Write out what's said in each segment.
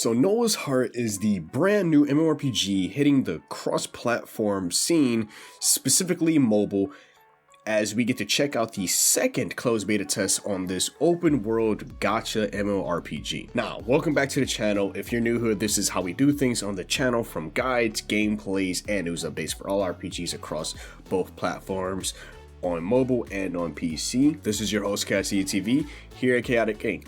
So Noah's Heart is the brand new MMORPG hitting the cross-platform scene, specifically mobile, as we get to check out the second closed beta test on this open world gacha MMORPG. Now, welcome back to the channel. If you're new here, this is how we do things on the channel, from guides, gameplays, and news updates for all RPGs across both platforms, on mobile and on PC. This is your host, TV, here at Chaotic Game.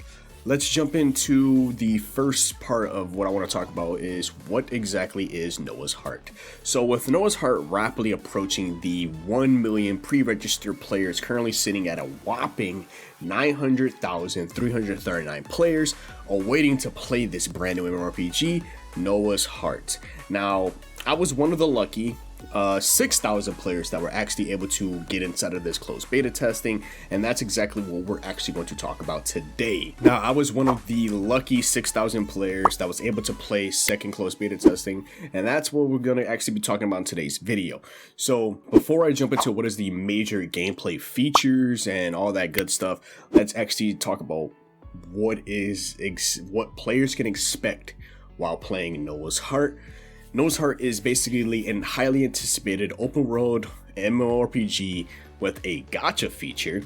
Let's jump into the first part of what I want to talk about is what exactly is Noah's Heart. So with Noah's Heart rapidly approaching the 1 million pre-registered players, currently sitting at a whopping 900,339 players are waiting to play this brand new MMORPG, Noah's Heart. Now, I was one of the lucky 6,000 players that were actually able to get inside of this closed beta testing, and that's exactly what we're actually going to talk about today. Now, I was one of the lucky 6,000 players that was able to play second closed beta testing, and that's what we're going to actually be talking about in today's video. So before I jump into what is the major gameplay features and all that good stuff, let's actually talk about what players can expect while playing Noah's Heart. Noah's Heart is basically an highly anticipated open world MMORPG with a gacha feature,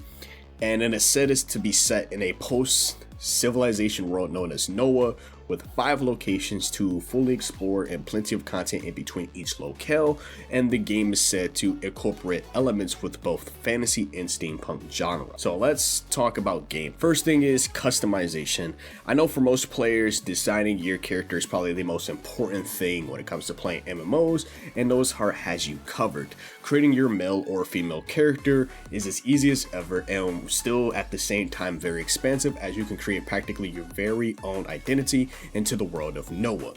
and then it's said is to be set in a post-civilization world known as Noah, with 5 locations to fully explore and plenty of content in between each locale, and the game is said to incorporate elements with both fantasy and steampunk genre. So let's talk about game. First thing is customization. I know for most players, designing your character is probably the most important thing when it comes to playing MMOs, and Noah's Heart has you covered. Creating your male or female character is as easy as ever, and still at the same time very expansive, as you can create practically your very own identity into the world of Noah.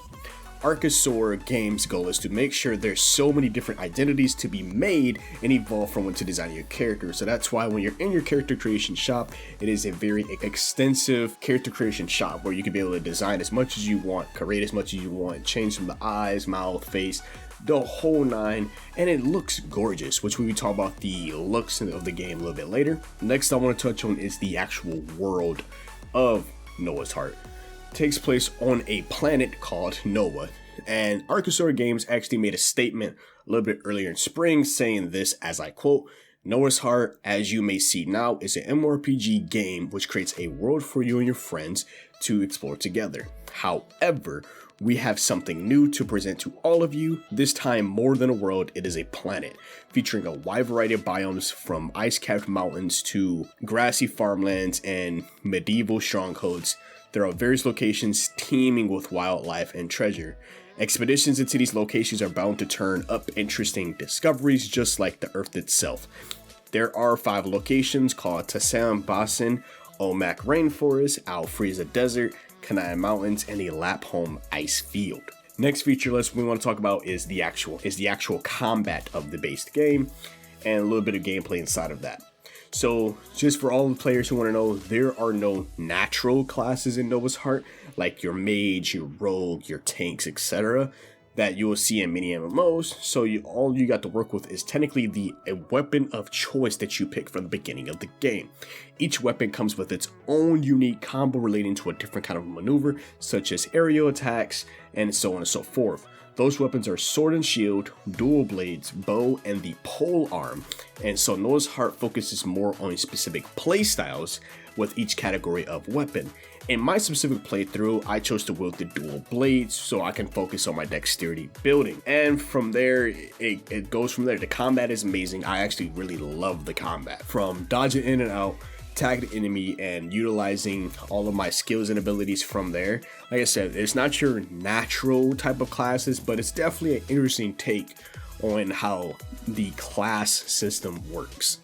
Archosaur Games' goal is to make sure there's so many different identities to be made and evolve from when to design your character. So that's why when you're in your character creation shop, it is a very extensive character creation shop where you can be able to design as much as you want, create as much as you want, change from the eyes, mouth, face, the whole 9, and it looks gorgeous, which we will talk about the looks of the game a little bit later. Next I want to touch on is the actual world of Noah's Heart. Takes place on a planet called Noah, and Archosaur Games actually made a statement a little bit earlier in spring saying this, as I quote, "Noah's Heart, as you may see now, is an MMORPG game which creates a world for you and your friends to explore together. However, we have something new to present to all of you. This time, more than a world, it is a planet, featuring a wide variety of biomes from ice-capped mountains to grassy farmlands and medieval strongholds. There are various locations teeming with wildlife and treasure. Expeditions into these locations are bound to turn up interesting discoveries, just like the Earth itself. There are 5 locations called Tassam Basin, Omak Rainforest, Al-Friza Desert, Kanai Mountains, and the Laphome Ice Field." Next feature list we want to talk about is the actual combat of the base game, and a little bit of gameplay inside of that. So just for all the players who want to know, there are no natural classes in Noah's Heart, like your mage, your rogue, your tanks, etc., that you will see in many MMOs. So all you got to work with is technically a weapon of choice that you pick from the beginning of the game. Each weapon comes with its own unique combo relating to a different kind of maneuver, such as aerial attacks, and so on and so forth. Those weapons are sword and shield, dual blades, bow, and the pole arm. And so Noah's Heart focuses more on specific playstyles with each category of weapon. In my specific playthrough, I chose to wield the dual blades so I can focus on my dexterity building. And from there, it goes from there. The combat is amazing. I actually really love the combat. From dodging in and out, tag the enemy, and utilizing all of my skills and abilities from there. Like I said, it's not your natural type of classes, but it's definitely an interesting take on how the class system works.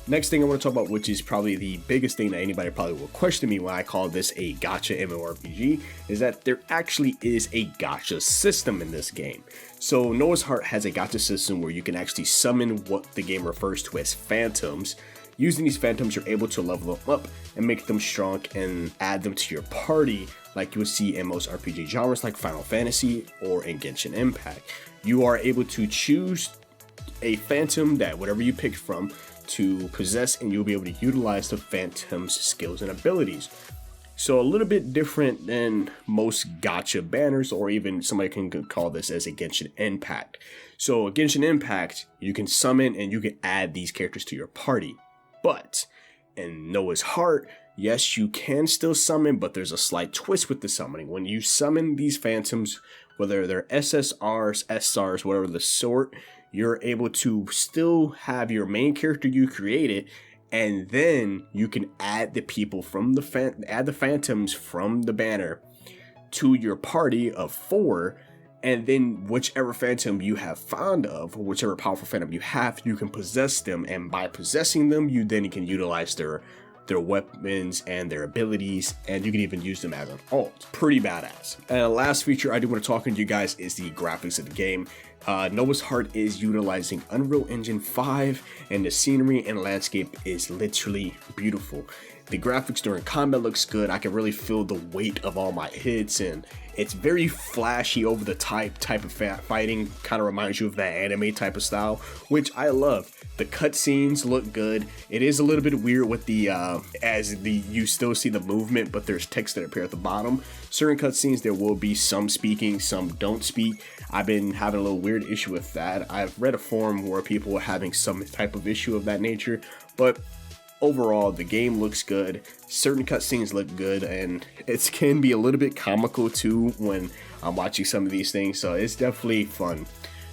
Next thing I want to talk about, which is probably the biggest thing that anybody probably will question me when I call this a gacha MMORPG, is that there actually is a gacha system in this game. So Noah's Heart has a gacha system where you can actually summon what the game refers to as phantoms. Using these phantoms, you're able to level them up and make them strong and add them to your party, like you would see in most RPG genres like Final Fantasy or in Genshin Impact. You are able to choose a phantom that whatever you pick from to possess, and you'll be able to utilize the phantom's skills and abilities. So a little bit different than most gacha banners, or even somebody can call this as a Genshin Impact. So a Genshin Impact, you can summon and you can add these characters to your party. But in Noah's Heart, yes, you can still summon, but there's a slight twist with the summoning. When you summon these phantoms, whether they're SSRs, SRs, whatever the sort, you're able to still have your main character you created, and then you can add the people from the add the phantoms from the banner to your party of 4, and then whichever phantom you have fond of, or whichever powerful phantom you have, you can possess them, and by possessing them, you can utilize their weapons and their abilities, and you can even use them as an ult. Pretty badass. And the last feature I do want to talk to you guys is the graphics of the game. Noah's Heart is utilizing Unreal Engine 5, and the scenery and landscape is literally beautiful. The graphics during combat looks good. I can really feel the weight of all my hits, and it's very flashy, over the type of fighting. Kind of reminds you of that anime type of style, which I love. The cutscenes look good. It is a little bit weird with the you still see the movement, but there's text that appear at the bottom. Certain cutscenes there will be some speaking, some don't speak. I've been having a little weird issue with that. I've read a forum where people were having some type of issue of that nature, but overall the game looks good. Certain cutscenes look good, and it can be a little bit comical too when I'm watching some of these things, so it's definitely fun.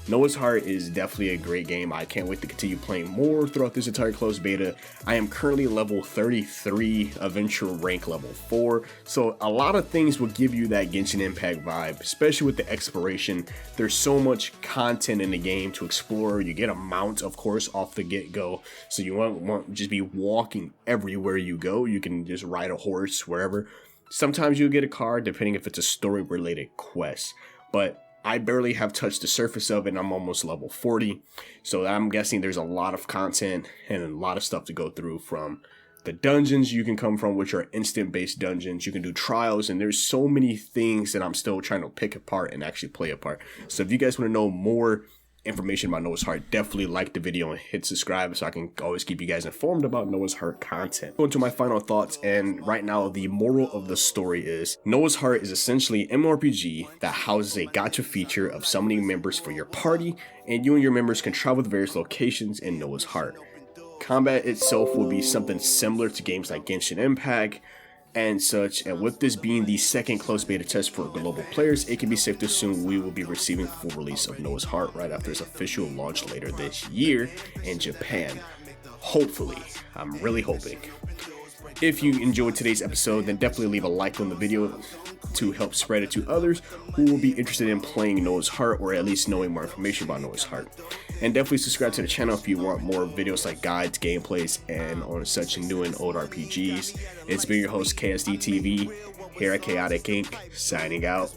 Noah's Heart is definitely a great game. I can't wait to continue playing more throughout this entire closed beta. I am currently level 33, Adventure rank level 4, so a lot of things will give you that Genshin Impact vibe, especially with the exploration. There's so much content in the game to explore. You get a mount, of course, off the get-go, so you won't just be walking everywhere you go. You can just ride a horse wherever. Sometimes you'll get a car, depending if it's a story-related quest, but I barely have touched the surface of it, and I'm almost level 40, so I'm guessing there's a lot of content and a lot of stuff to go through. From the dungeons you can come from, which are instant-based dungeons, you can do trials, and there's so many things that I'm still trying to pick apart and actually play apart. So if you guys want to know more information about Noah's Heart, definitely like the video and hit subscribe so I can always keep you guys informed about Noah's Heart content. Going to my final thoughts, and right now the moral of the story is Noah's Heart is essentially an MMORPG that houses a gacha feature of summoning members for your party, and you and your members can travel to various locations in Noah's Heart. Combat itself will be something similar to games like Genshin Impact and such, and with this being the second closed beta test for global players, it can be safe to assume we will be receiving full release of Noah's Heart right after its official launch later this year in Japan. Hopefully. I'm really hoping. If you enjoyed today's episode, then definitely leave a like on the video to help spread it to others who will be interested in playing Noah's Heart, or at least knowing more information about Noah's Heart. And definitely subscribe to the channel if you want more videos like guides, gameplays, and on such new and old RPGs. It's been your host, KSD TV, here at Chaotic Inc., signing out.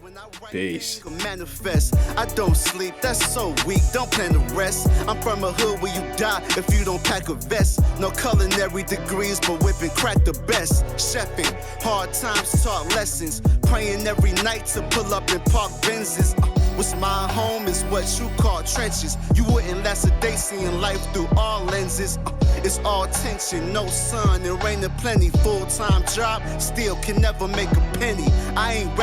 Peace. Manifest. I don't sleep, that's so weak, don't plan to rest. I'm from a hood where you die if you don't pack a vest. No culinary degrees, but whipping crack the best. Chefing, hard times taught lessons. Praying every night to pull up in park Benzes. What's my home is what you call trenches. You wouldn't last a day seeing life through all lenses. It's all tension, no sun and rain and plenty. Full-time job, still can never make a penny. I ain't